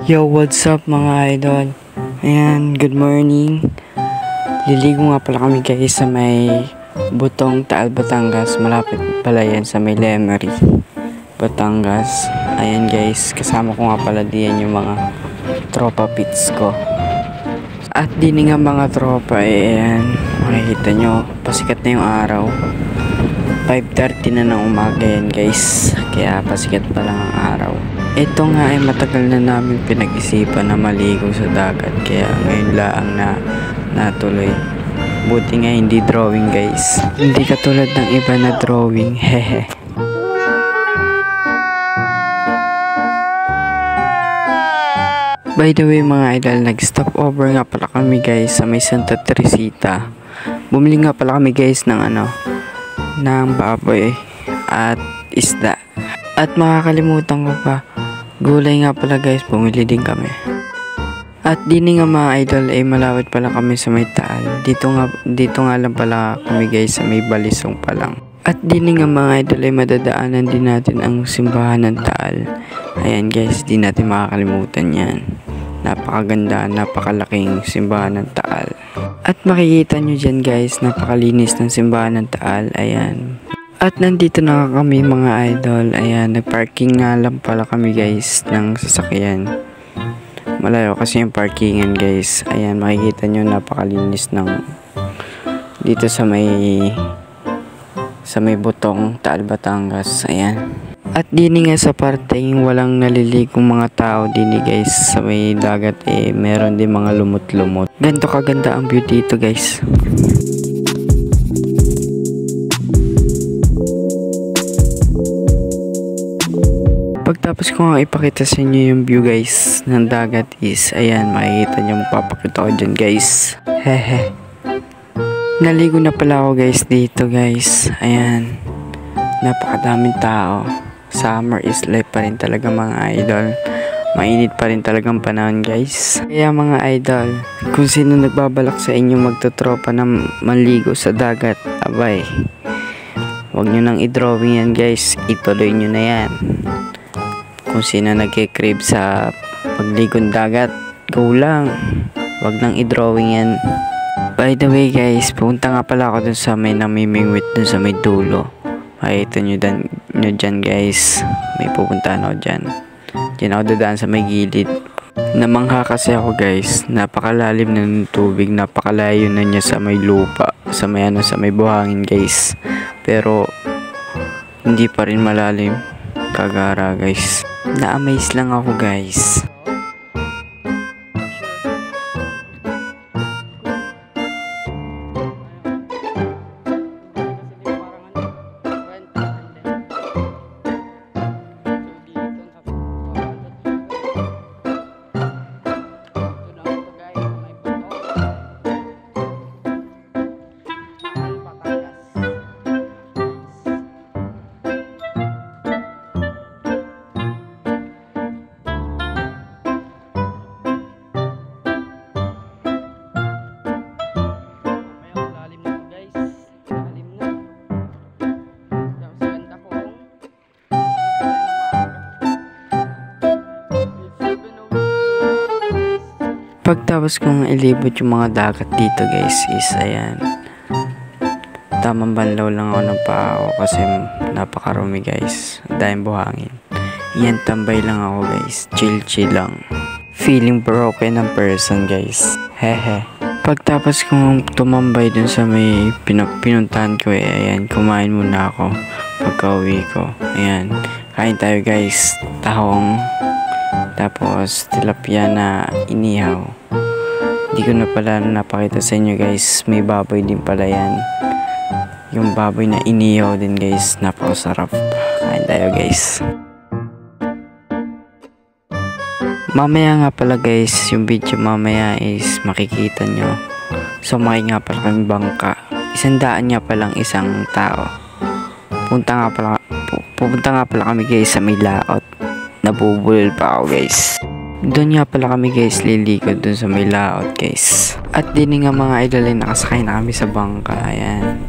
Yo, what's up mga idol? Ayan, good morning. Liligo nga pala kami guys sa may Butong, Taal, Batangas. Malapit pala yan sa may Lemery, Batangas. Ayan guys, kasama ko nga pala diyan yung mga tropa pits ko. At din nga mga tropa, ayan, makikita nyo, pasikat na yung araw. 5:30 na ng umaga yan guys, kaya pasikat pa lang ang araw. Ito nga ay matagal na namin pinag-isipan na maligo sa dagat, kaya ngayon lang na natuloy. Buti nga hindi drawing guys, hindi katulad ng iba na drawing, hehe. By the way mga idol, nag-stop over nga pala kami guys sa may Santa Teresita. Bumili nga pala kami guys ng ng baboy at isda. At makakalimutan ko pa, gulay nga pala guys, bumili din kami. At din nga mga idol ay malapit pala kami sa may Taal. Dito nga lang pala kami guys sa may Balisong pa lang. At din nga mga idol ay madadaanan din natin ang simbahan ng Taal. Ayan guys, di natin makakalimutan yan. Napakaganda, napakalaking simbahan ng Taal. At makikita nyo dyan guys, napakalinis ng simbahan ng Taal. Ayan. At nandito na kami mga idol. Ayan, nagparking nga lang pala kami guys ng sasakyan. Malayo kasi yung parkingan guys. Ayan, makikita nyo napakalinis ng dito sa may Butong, Taal, Batangas. Ayan. At dini nga sa parteng walang naliligong mga tao dini guys sa may dagat, meron din mga lumot-lumot. Ganito kaganda ang view dito guys. Pagtapos ko nga ipakita sa inyo yung view guys ng dagat is, ayan, makikita nyo, papakita ko dyan guys. Hehe. Naligo na pala ako guys dito guys. Ayan. Napakadaming tao. Summer is life pa rin talaga mga idol. Mainit pa rin talagang panahon guys. Kaya mga idol, kung sino nagbabalak sa inyo magtotropa na manligo sa dagat, abay, huwag nyo nang i-drawing yan guys. Ituloy nyo na yan. Kung sino nagkikrib sa pagligong dagat, go lang. Huwag nang i-drawing yan. By the way guys, pupunta nga pala ako dun sa may namimingwit dun sa may dulo. Makikita nyo dyan guys, may pupuntahan ako dyan. Dyan ako dadaan sa may gilid. Namangha kasi ako guys, napakalalim na ng tubig, napakalayo na niya sa may lupa, sa may buhangin guys. Pero hindi pa rin malalim, kagara guys. Na-amaze lang ako guys. Pagtapos kong ilibot yung mga dagat dito guys is, ayan, tamang banlaw lang ako ng paa ko kasi napakarumi guys, dahil buhangin. Yan, tambay lang ako guys, chill lang, feeling broken ng person guys, hehe. Pagtapos kong tumambay dun sa may pinuntahan ko, ayan, kumain muna ako pagka uwi ko. Ayan, kain tayo guys, tahong, tapos tilapia na inihaw. Hindi ko na pala napakita sa inyo guys, may baboy din pala yan. Yung baboy na inihaw din guys, napakasarap. Kain tayo guys. Mamaya nga pala guys, yung video mamaya is makikita nyo. Sumakay nga pala kami bangka. 100 nga palang isang tao. Pupunta nga pala kami guys sa may laot. Nabubulol pa ako guys. Doon nga pala kami guys lilikod doon sa may laot guys. At din nga mga idol ay nakasakay na kami sa bangka. Ayan,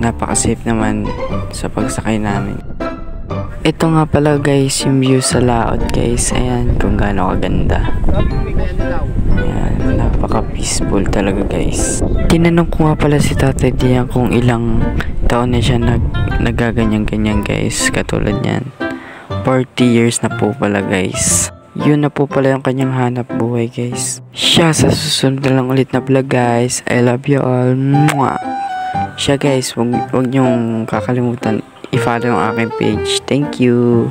napaka safe naman sa pagsakay namin. Ito nga pala guys, yung view sa laot guys. Ayan, kung gaano kaganda. Ayan, napaka-peaceful talaga guys. Tinanong ko nga pala si Tatay Dian kung ilang taon na siya nagaganyan-ganyan guys. Katulad niyan. 40 years na po pala guys. Yun na po pala yung kanyang hanap buhay guys. Siya sa susunod na lang ulit na vlog guys. I love you all. Mwah! Siya guys, wag niyong kakalimutan i-follow ang aking page. Thank you.